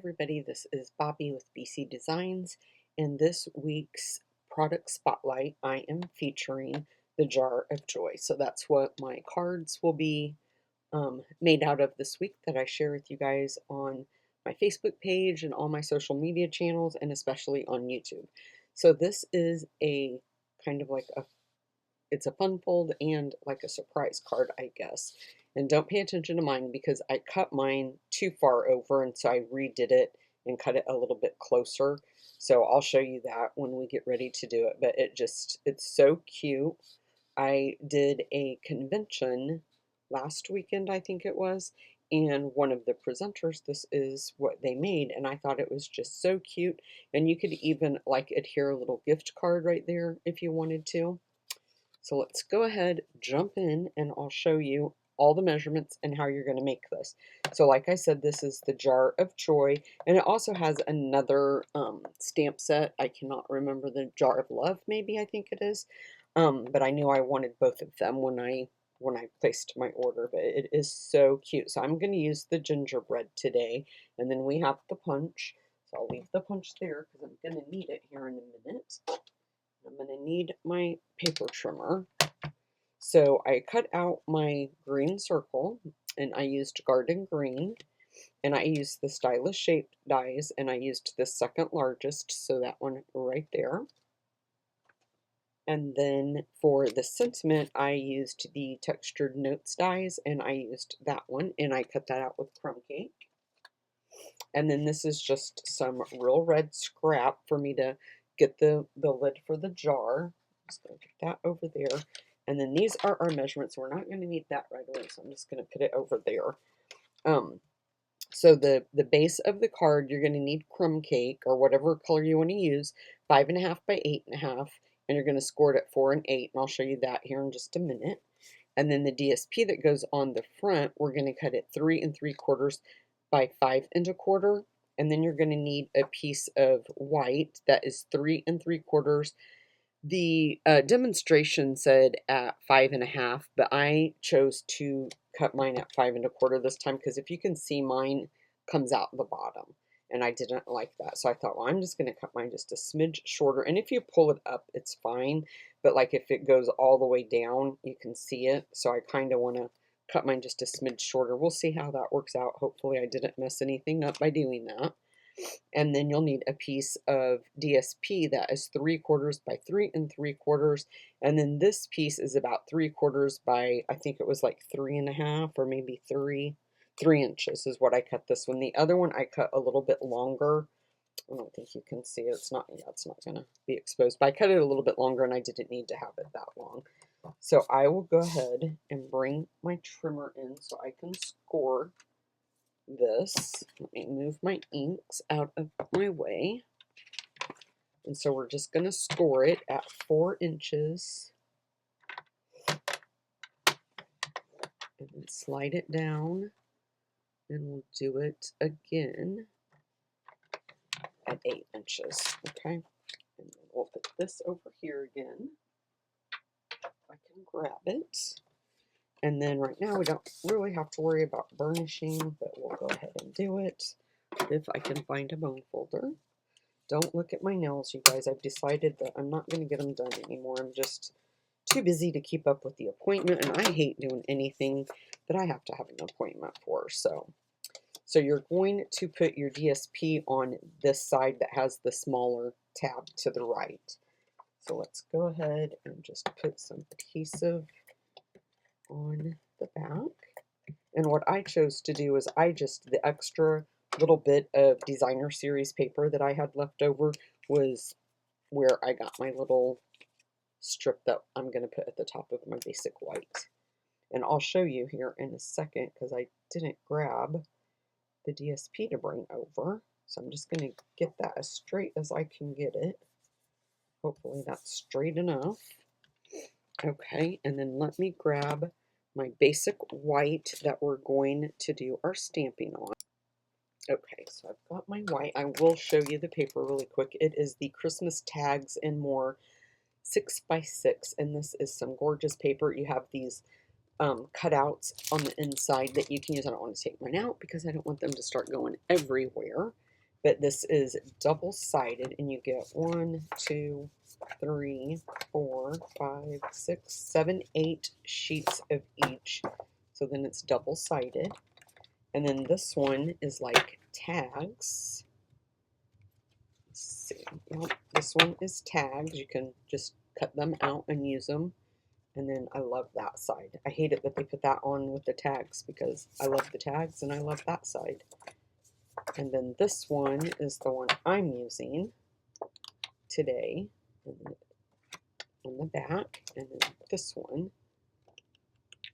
everybody, this is Bobby with BC Designs, and this week's product spotlight I am featuring the Jar of Joy. So that's what my cards will be made out of this week that I share with you guys on my Facebook page and all my social media channels, and especially on YouTube. So this is a kind of like it's a fun fold and like a surprise card, I guess. And don't pay attention to mine because I cut mine too far over, and so I redid it and cut it a little bit closer. So I'll show you that when we get ready to do it. But it's so cute. I did a convention last weekend, I think it was, and one of the presenters, this is what they made, and I thought it was just so cute. And you could even like adhere a little gift card right there if you wanted to. So let's go ahead, jump in, and I'll show you all the measurements and how you're going to make this. So like I said, this is the Jar of Joy, and it also has another stamp set. I cannot remember, the Jar of Love, maybe, I think it is. But I knew I wanted both of them when I placed my order, but it is so cute. So I'm going to use the gingerbread today, and then we have the punch. So I'll leave the punch there because I'm going to need it here in a minute. I'm going to need my paper trimmer. So I cut out my green circle, and I used garden green, and I used the stylish shaped dies, and I used the second largest, so that one right there. And then for the sentiment, I used the textured notes dies, and I used that one, and I cut that out with Crumb Cake. And then this is just some real red scrap for me to get the lid for the jar. Just going to get that over there. And then these are our measurements. We're not going to need that right away, so I'm just going to put it over there. So the base of the card, you're going to need Crumb Cake, or whatever color you want to use, 5.5 by 8.5, and you're going to score it at 4 and 8, and I'll show you that here in just a minute. And then the DSP that goes on the front, we're going to cut it 3 3/4 by 5 1/4, and then you're going to need a piece of white that is 3 3/4. The demonstration said at 5.5, but I chose to cut mine at 5 1/4 this time because if you can see, mine comes out the bottom, and I didn't like that. So I thought, well, I'm just going to cut mine just a smidge shorter, and if you pull it up, it's fine, but like if it goes all the way down, you can see it. So I kind of want to cut mine just a smidge shorter. We'll see how that works out. Hopefully I didn't mess anything up by doing that. And then you'll need a piece of DSP that is 3/4 by 3 3/4, and then this piece is about 3/4 by, I think it was like 3.5 or maybe 3 inches is what I cut this one. The other one I cut a little bit longer. I don't think you can see it. It's not going to be exposed, but I cut it a little bit longer, and I didn't need to have it that long. So I will go ahead and bring my trimmer in so I can score this. Let me move my inks out of my way. And so we're just going to score it at 4 inches. And then slide it down. And we'll do it again at 8 inches. Okay? And then we'll put this over here again. If I can grab it. And then right now we don't really have to worry about burnishing, but we'll go ahead and do it if I can find a bone folder. Don't look at my nails, you guys. I've decided that I'm not going to get them done anymore. I'm just too busy to keep up with the appointment, and I hate doing anything that I have to have an appointment for. So you're going to put your DSP on this side that has the smaller tab to the right. So let's go ahead and just put some adhesive on the back. And what I chose to do is the extra little bit of designer series paper that I had left over was where I got my little strip that I'm going to put at the top of my basic white. And I'll show you here in a second because I didn't grab the DSP to bring over. So I'm just going to get that as straight as I can get it. Hopefully that's straight enough. Okay, and then let me grab my basic white that we're going to do our stamping on. Okay, so I've got my white. I will show you the paper really quick. It is the Christmas Tags and More 6x6, and this is some gorgeous paper. You have these cutouts on the inside that you can use. I don't want to take mine out because I don't want them to start going everywhere. but this is double-sided, and you get 1, 2, 3, 4, 5, 6, 7, 8 sheets of each. So then it's double-sided. And then this one is like tags. Let's see. Yep, this one is tags. You can just cut them out and use them. And then I love that side. I hate it that they put that on with the tags because I love the tags and I love that side. And then this one is the one I'm using today. And then on the back. And then this one.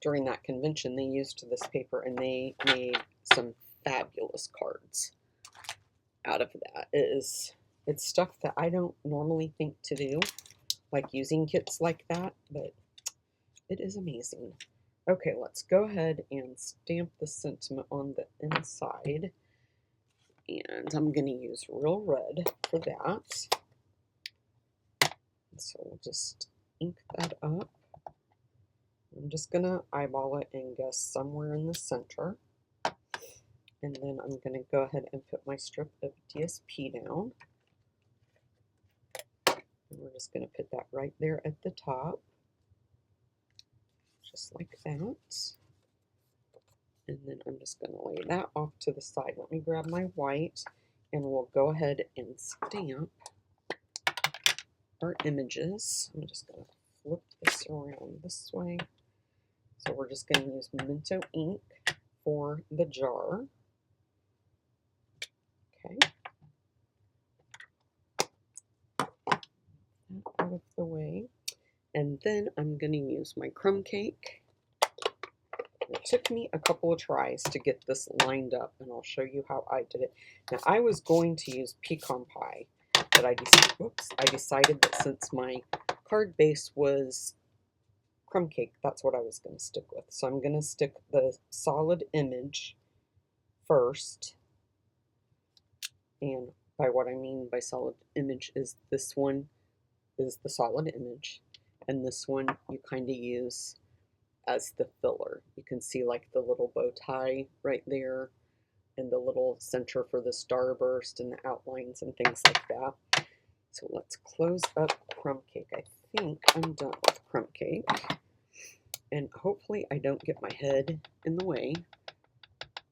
During that convention, they used this paper and they made some fabulous cards out of that. It's stuff that I don't normally think to do, like using kits like that, but it is amazing. Okay, let's go ahead and stamp the sentiment on the inside. And I'm going to use real red for that. So we'll just ink that up. I'm just going to eyeball it and guess somewhere in the center. And then I'm going to go ahead and put my strip of DSP down. And we're just going to put that right there at the top. Just like that. And then I'm just going to lay that off to the side. Let me grab my white and we'll go ahead and stamp our images. I'm just going to flip this around this way. So we're just going to use Memento ink for the jar. Okay. That out of the way. And then I'm going to use my crumb cake. It took me a couple of tries to get this lined up, and I'll show you how I did it. Now, I was going to use pecan pie, but I decided that since my card base was crumb cake, that's what I was going to stick with. So I'm going to stick the solid image first. And by what I mean by solid image is this one is the solid image. And this one you kind of use as the filler. You can see like the little bow tie right there and the little center for the starburst and the outlines and things like that. So let's close up crumb cake. I think I'm done with crumb cake. And hopefully I don't get my head in the way.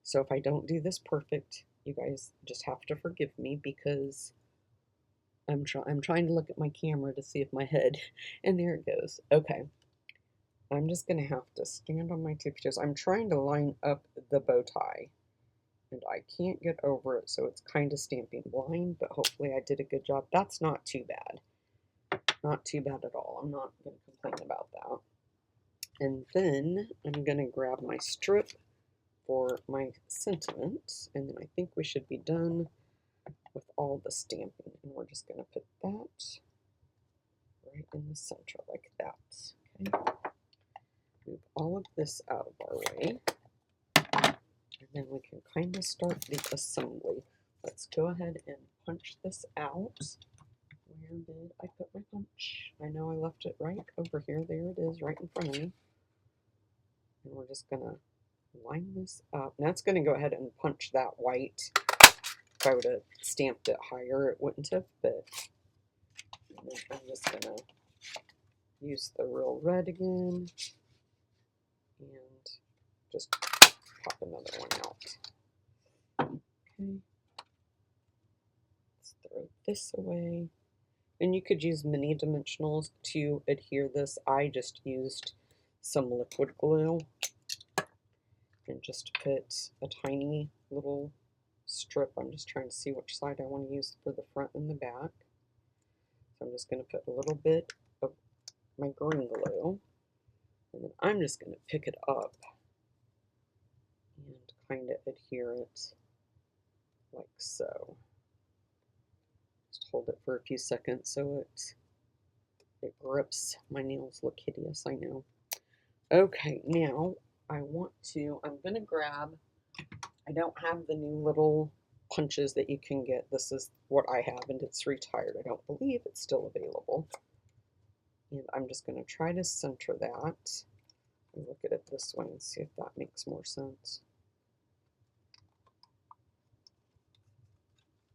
So if I don't do this perfect, you guys just have to forgive me because I'm trying to look at my camera to see if my head, and there it goes. Okay. I'm just going to have to stand on my tippy toes. I'm trying to line up the bow tie, and I can't get over it, so it's kind of stamping blind, but hopefully I did a good job. That's not too bad. Not too bad at all. I'm not going to complain about that. And then I'm going to grab my strip for my sentiment, and then I think we should be done with all the stamping. And we're just going to put that right in the center like that. Okay. Move all of this out of our way. And then we can kind of start the assembly. Let's go ahead and punch this out. Where did I put my punch? I know I left it right over here. There it is, right in front of me. And we're just going to line this up. Now it's going to go ahead and punch that white. If I would have stamped it higher, it wouldn't have, but I'm just going to use the real red again and just pop another one out. Okay. Let's throw this away. And you could use mini dimensionals to adhere this. I just used some liquid glue and just put a tiny little strip. I'm just trying to see which side I want to use for the front and the back. So I'm just going to put a little bit of my green glue, and then I'm just going to pick it up and kind of adhere it like so. Just hold it for a few seconds so it grips. My nails look hideous, I know. Okay, now I'm going to grab, I don't have the new little punches that you can get. This is what I have, and it's retired. I don't believe it's still available. And I'm just going to try to center that. And look at it this way and see if that makes more sense.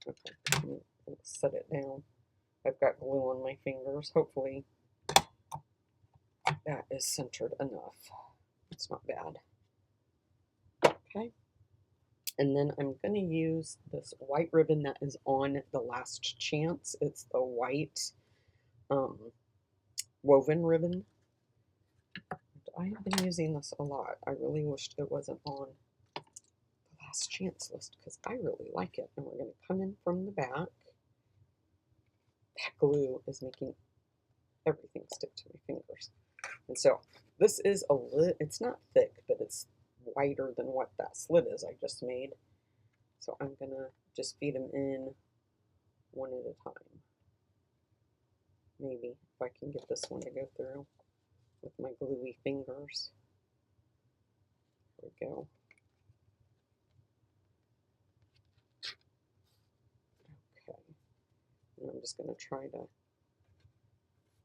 Okay, let's set it down. I've got glue on my fingers. Hopefully that is centered enough. It's not bad. Okay. And then I'm going to use this white ribbon that is on the Last Chance. It's the white um, woven ribbon. I have been using this a lot. I really wished it wasn't on the Last Chance list because I really like it. And we're going to come in from the back. That glue is making everything stick to my fingers. And so this is it's not thick, but it's wider than what that slit is I just made. So I'm going to just feed them in one at a time. Maybe if I can get this one to go through with my gluey fingers. There we go. Okay. And I'm just going to try to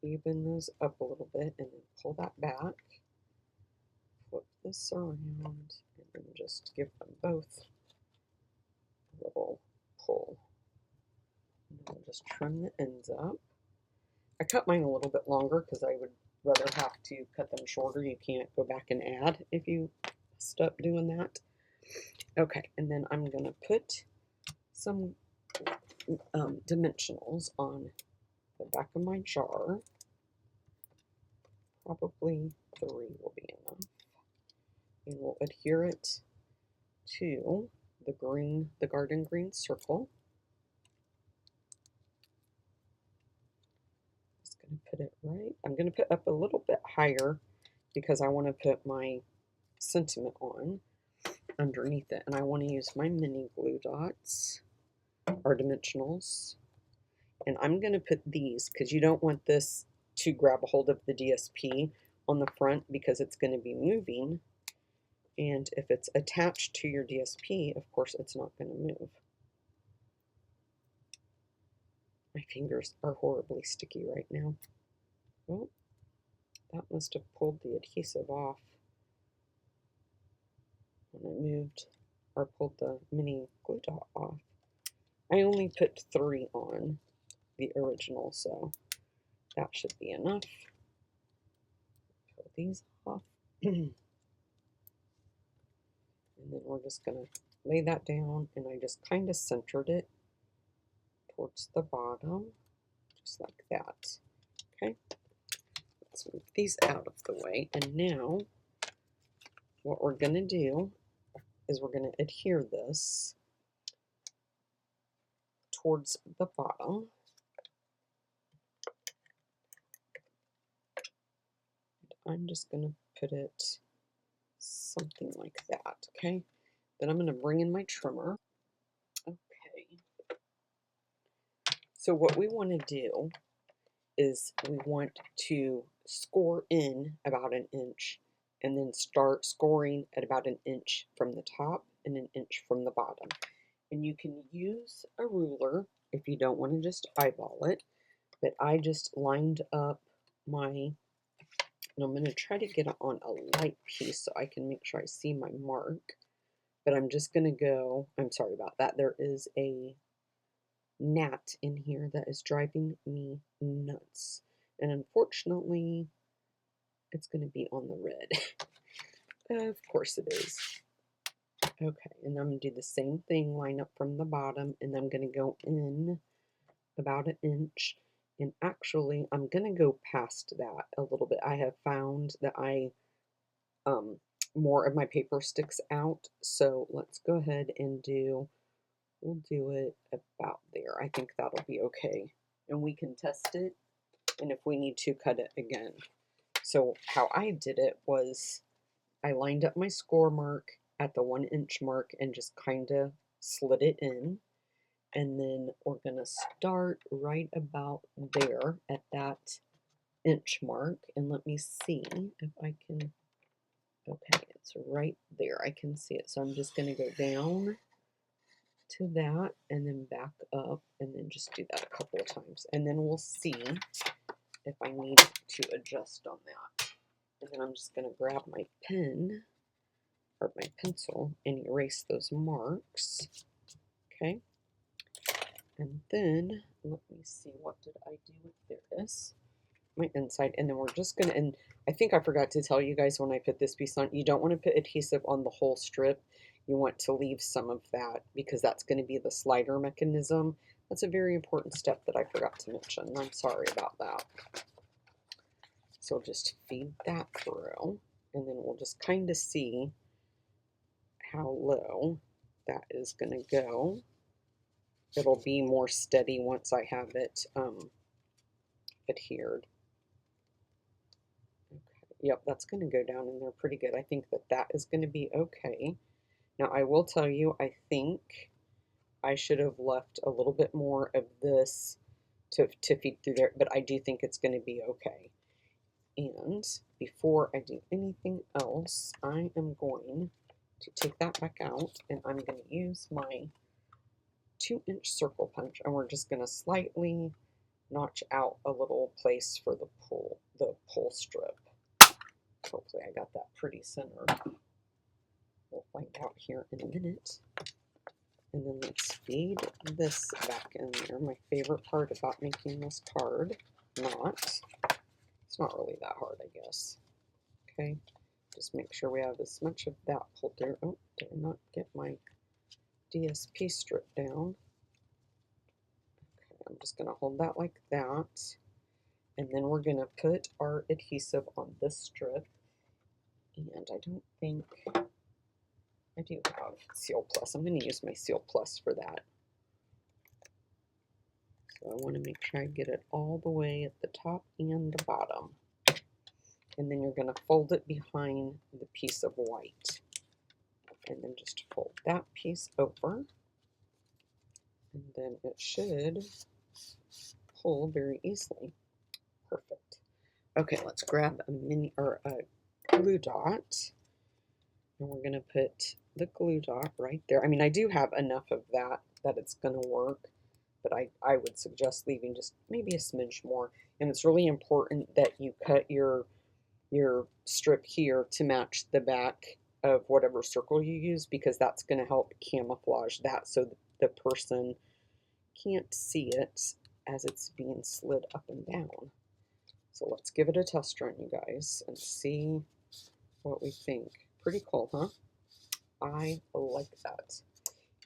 even those up a little bit and then pull that back. Flip this around and then just give them both a little pull. And then I'll just trim the ends up. I cut mine a little bit longer because I would rather have to cut them shorter. You can't go back and add if you stop doing that. Okay, and then I'm going to put some dimensionals on the back of my jar. Probably 3 will be enough. And we'll adhere it to the garden green circle. Just going to put it right. I'm going to put up a little bit higher because I want to put my sentiment on underneath it. And I want to use my mini glue dots or dimensionals. And I'm going to put these because you don't want this to grab a hold of the DSP on the front because it's going to be moving. And if it's attached to your DSP, of course, it's not going to move. My fingers are horribly sticky right now. Oh, that must have pulled the adhesive off when I moved or pulled the mini glue dot off. I only put 3 on the original, so that should be enough. Pull these off. And then we're just going to lay that down, and I just kind of centered it towards the bottom, just like that. Okay, let's move these out of the way. And now what we're going to do is we're going to adhere this towards the bottom. I'm just going to put it something like that, okay? Then I'm going to bring in my trimmer. Okay. So what we want to do is we want to score in about 1 inch and then start scoring at about 1 inch from the top and 1 inch from the bottom. And you can use a ruler if you don't want to just eyeball it, but I just lined up my, and I'm going to try to get it on a light piece so I can make sure I see my mark. But I'm just going to go, I'm sorry about that, there is a gnat in here that is driving me nuts. And unfortunately, it's going to be on the red. Of course it is. Okay, and I'm going to do the same thing, line up from the bottom, and I'm going to go in about 1 inch. And actually, I'm going to go past that a little bit. I have found that more of my paper sticks out. So let's go ahead and we'll do it about there. I think that'll be okay. And we can test it, and if we need to, cut it again. So how I did it was I lined up my score mark at the 1 inch mark and just kind of slid it in. And then we're going to start right about there at that inch mark. And let me see if I can, okay, it's right there. I can see it. So I'm just going to go down to that and then back up and then just do that a couple of times. And then we'll see if I need to adjust on that. And then I'm just going to grab my pen or my pencil and erase those marks. Okay. And then, let me see, what did I do with this? My inside, and then we're just gonna, and I think I forgot to tell you guys when I put this piece on, you don't want to put adhesive on the whole strip. You want to leave some of that because that's going to be the slider mechanism. That's a very important step that I forgot to mention. I'm sorry about that. So just feed that through, and then we'll just kind of see how low that is going to go. It'll be more steady once I have it adhered. Yep, that's going to go down in there pretty good. I think that that is going to be okay. Now, I will tell you, I think I should have left a little bit more of this to feed through there, but I do think it's going to be okay. And before I do anything else, I am going to take that back out, and I'm going to use my 2-inch circle punch, and we're just going to slightly notch out a little place for the pull strip. Hopefully I got that pretty centered. We'll find out here in a minute. And then let's feed this back in there. My favorite part about making this card, it's not really that hard, I guess. Okay, just make sure we have as much of that pulled there. Oh, did I not get my DSP strip down? Okay, I'm just going to hold that like that. And then we're going to put our adhesive on this strip. And I don't think I do have Seal Plus. I'm going to use my Seal Plus for that. So I want to make sure I get it all the way at the top and the bottom. And then you're going to fold it behind the piece of white. And then just fold that piece over. And then it should pull very easily. Perfect. Okay, let's grab a mini or a glue dot. And we're going to put the glue dot right there. I mean, I do have enough of that it's going to work, but I would suggest leaving just maybe a smidge more. And it's really important that you cut your strip here to match the back of whatever circle you use, because that's going to help camouflage that so the person can't see it as it's being slid up and down. So let's give it a test run, you guys, and see what we think. Pretty cool, huh? I like that.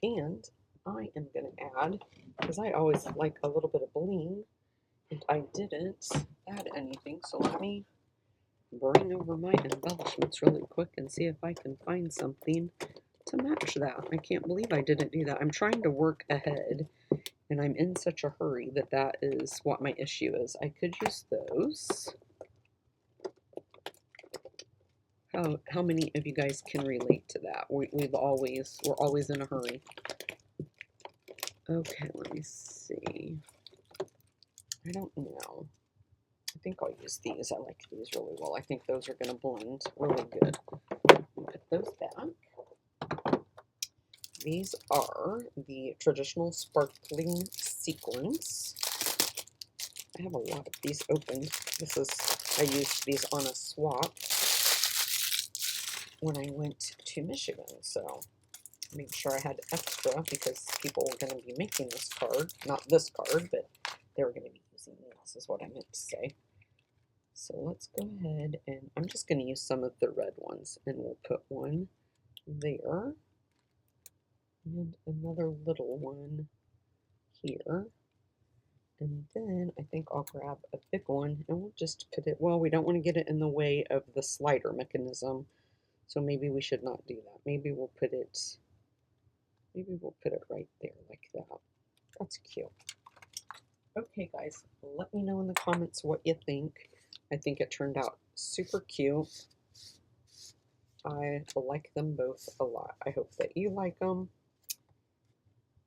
And I am going to add, because I always like a little bit of bling, and I didn't add anything, so let me bring over my embellishments really quick and see if I can find something to match that. I can't believe I didn't do that. I'm trying to work ahead, and I'm in such a hurry that is what my issue is. I could use those. How many of you guys can relate to that? We're always in a hurry. Okay, let me see. I don't know. I think I'll use these. I like these really well. I think those are going to blend really good. Put those back. These are the traditional sparkling sequins. I have a lot of these opened. I used these on a swap when I went to Michigan, so I made sure I had extra because people were going to be making this card. Not this card, but they were going to be using this, is what I meant to say. So let's go ahead, and I'm just going to use some of the red ones, and we'll put one there, and another little one here. And then I think I'll grab a big one, and we'll just put it, well, we don't want to get it in the way of the slider mechanism, so maybe we should not do that. Maybe we'll put it right there like that. That's cute. Okay, guys, let me know in the comments what you think. I think it turned out super cute. I like them both a lot. I hope that you like them.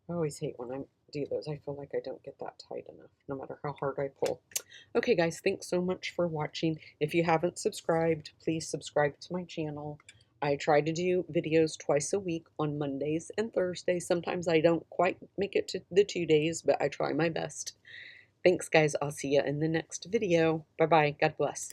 I always hate when I do those. I feel like I don't get that tight enough, no matter how hard I pull. Okay, guys, thanks so much for watching. If you haven't subscribed, please subscribe to my channel. I try to do videos twice a week on Mondays and Thursdays. Sometimes I don't quite make it to the 2 days, but I try my best. Thanks, guys. I'll see you in the next video. Bye-bye. God bless.